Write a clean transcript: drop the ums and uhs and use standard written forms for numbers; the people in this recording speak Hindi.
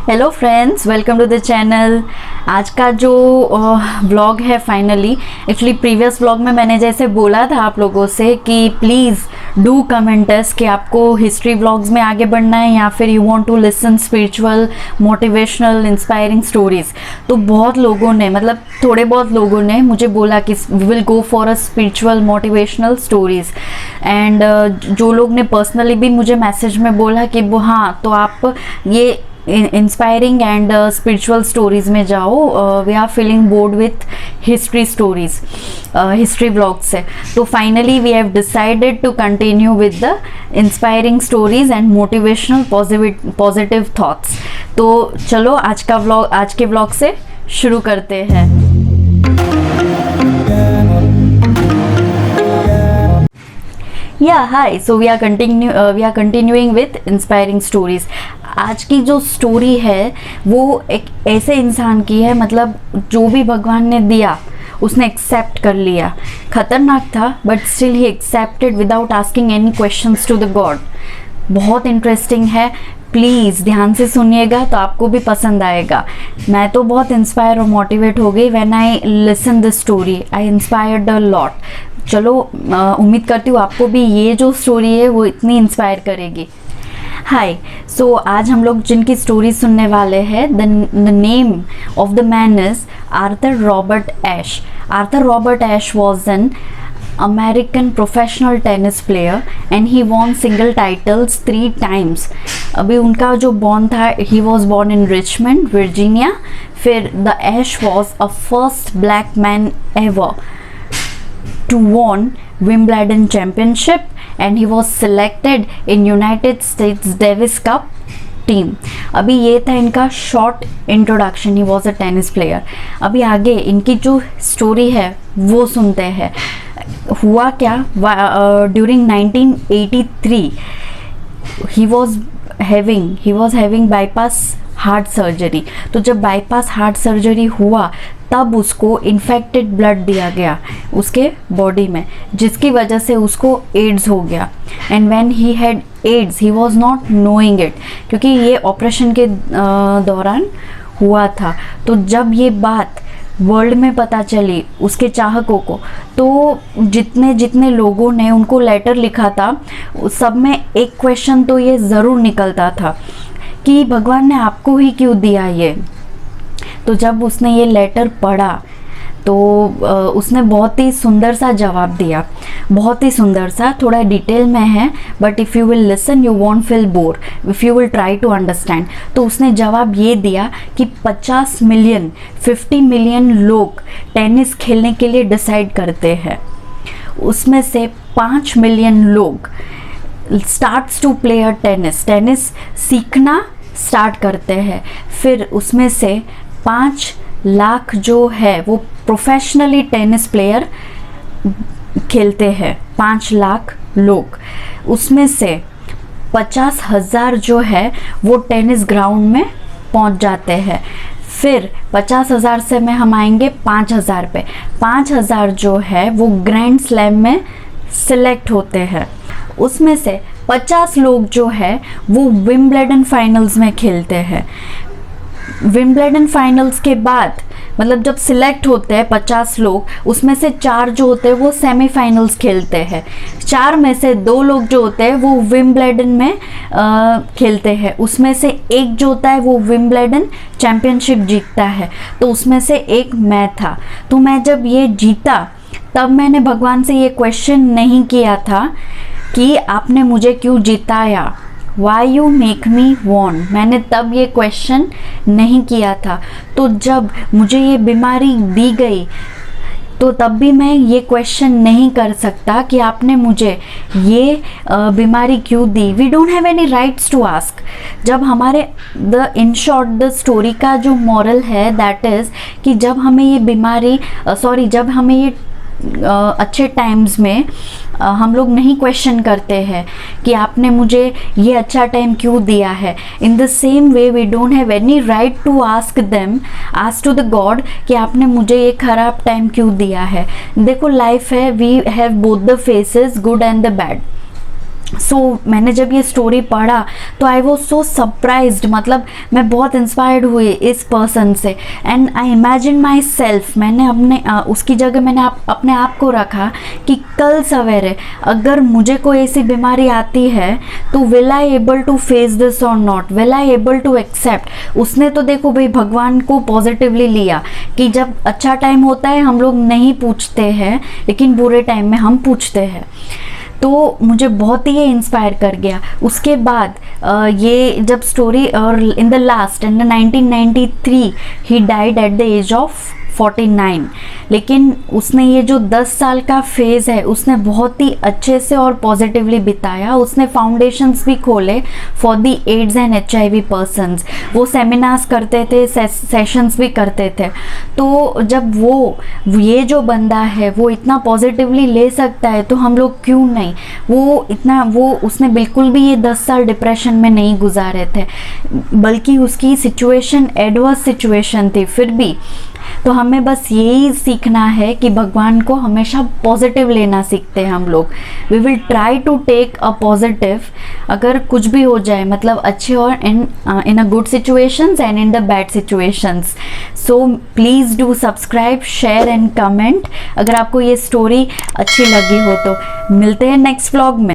Hello friends, welcome to the channel. आज का जो व्लॉग है फाइनली, एक्चुअली प्रीवियस व्लॉग में मैंने जैसे बोला था आप लोगों से कि प्लीज़ डू कमेंट अस कि आपको हिस्ट्री व्लॉग्स में आगे बढ़ना है या फिर you want to listen spiritual, motivational, inspiring stories. तो बहुत लोगों ने, मतलब थोड़े बहुत लोगों ने मुझे बोला कि we will go for a spiritual motivational stories. And जो लोग ने पर्सनली भी मुझे मैसेज में बोला कि वो हाँ, तो आप ये इंस्पायरिंग एंड स्पिरिचुअल स्टोरीज में जाओ, we are feeling bored with history stories, history blog से। तो finally we have decided to continue with the inspiring stories and motivational positive thoughts. तो चलो आज के व्लॉग से शुरू करते हैं। Hi, so we are continuing with inspiring stories. आज की जो स्टोरी है वो एक ऐसे इंसान की है, मतलब जो भी भगवान ने दिया उसने एक्सेप्ट कर लिया। खतरनाक था but still he accepted without asking any questions to the God. बहुत इंटरेस्टिंग है, प्लीज़ ध्यान से सुनिएगा तो आपको भी पसंद आएगा। मैं तो बहुत इंस्पायर और मोटिवेट हो गई when I listen this story. I inspired a lot. चलो, उम्मीद करती हूँ आपको भी ये जो स्टोरी है वो इतनी इंस्पायर करेगी। हाय, सो आज हम लोग जिनकी स्टोरी सुनने वाले हैं, the name of the man is Arthur Robert Ashe. Arthur Robert Ashe was an American professional tennis player and he won single titles 3 times। अभी उनका जो बॉर्न था, he was born in Richmond, Virginia. फिर the Ashe was a first black man ever to won Wimbledon championship and he was selected in United States Davis Cup team। अभी ये था इनका short introduction. He was a tennis player. अभी आगे इनकी जो स्टोरी है वो सुनते हैं। हुआ क्या, during 1983 he was having bypass heart surgery. तो जब बाईपास हार्ट सर्जरी हुआ तब उसको इन्फेक्टेड ब्लड दिया गया उसके बॉडी में, जिसकी वजह से उसको एड्स हो गया। And when he had AIDS he was not knowing it, क्योंकि ये ऑपरेशन के दौरान हुआ था। तो जब ये बात वर्ल्ड में पता चली उसके चाहकों को, तो जितने जितने लोगों ने उनको लेटर लिखा था सब में एक क्वेश्चन तो ये ज़रूर निकलता था कि भगवान ने आपको ही क्यों दिया ये। तो जब उसने ये लेटर पढ़ा तो उसने बहुत ही सुंदर सा जवाब दिया, बहुत ही सुंदर सा, थोड़ा डिटेल में है but if you will listen you won't feel bore if you will try to understand. तो उसने जवाब ये दिया कि 50 मिलियन लोग टेनिस खेलने के लिए डिसाइड करते हैं, उसमें से 5 मिलियन लोग starts to play a tennis सीखना स्टार्ट करते हैं। फिर उसमें से 5 लाख जो है वो प्रोफेशनली टेनिस प्लेयर खेलते हैं, 5 लाख लोग। उसमें से 50,000 जो है वो टेनिस ग्राउंड में पहुंच जाते हैं। फिर 50,000 से में हम आएंगे 5,000 पे। 5,000 जो है वो ग्रैंड स्लैम में सिलेक्ट होते हैं। उसमें से 50 लोग जो है वो विंबलडन फाइनल्स में खेलते हैं। विंबलडन फाइनल्स के बाद, मतलब जब सिलेक्ट होते हैं 50 लोग, उसमें से 4 जो होते हैं वो सेमीफाइनल्स खेलते हैं। 4 में से 2 लोग जो होते हैं वो विंबलडन में खेलते हैं। उसमें से एक जो होता है वो विंबलडन चैम्पियनशिप जीतता है। तो उसमें से एक मैं था। तो मैं जब ये जीता तब मैंने भगवान से ये क्वेश्चन नहीं किया था कि आपने मुझे क्यों जिताया, Why you make me won। मैंने तब ये क्वेश्चन नहीं किया था। तो जब मुझे ये बीमारी दी गई तो तब भी मैं ये क्वेश्चन नहीं कर सकता कि आपने मुझे ये बीमारी क्यों दी। We don't have any rights to ask. जब हमारे इन शॉर्ट द स्टोरी का जो मॉरल है दैट इज़ कि जब हमें ये बीमारी जब हमें ये अच्छे टाइम्स में हम लोग नहीं क्वेश्चन करते हैं कि आपने मुझे ये अच्छा टाइम क्यों दिया है। In the same way we don't have any right to ask to the God कि आपने मुझे ये खराब टाइम क्यों दिया है। देखो, लाइफ है, we have both the faces, good and the bad. मैंने जब ये स्टोरी पढ़ा तो आई वॉज सो सरप्राइज्ड, मतलब मैं बहुत इंस्पायर्ड हुई इस पर्सन से, and I imagine my self, मैंने उसकी जगह मैंने अपने आप को रखा कि कल सवेरे अगर मुझे कोई ऐसी बीमारी आती है तो will I able to face this और not, will I able to accept. उसने तो देखो भाई भगवान को पॉजिटिवली लिया कि जब अच्छा टाइम होता है हम लोग नहीं पूछते हैं, लेकिन बुरे टाइम में हम पूछते हैं। तो मुझे बहुत ही ये इंस्पायर कर गया। उसके बाद ये जब स्टोरी, और in the last, in the 1993 he died at the age of 49, लेकिन उसने ये जो 10 साल का फेज़ है उसने बहुत ही अच्छे से और पॉजिटिवली बिताया। उसने फाउंडेशंस भी खोले for the AIDS and HIV persons, वो सेमिनार्स करते थे, सेशंस भी करते थे। तो जब ये जो बंदा है वो इतना पॉजिटिवली ले सकता है तो हम लोग क्यों नहीं। उसने बिल्कुल भी ये 10 साल डिप्रेशन में नहीं गुजारे थे, बल्कि उसकी सिचुएशन एडवर्स सिचुएशन थी, फिर भी। तो हमें बस यही सीखना है कि भगवान को हमेशा पॉजिटिव लेना सीखते हैं हम लोग। We will try to take a positive, अगर कुछ भी हो जाए, मतलब अच्छे और in a good situations and in the bad situations. So please do subscribe, share and comment अगर आपको ये स्टोरी अच्छी लगी हो तो। मिलते हैं नेक्स्ट व्लॉग में।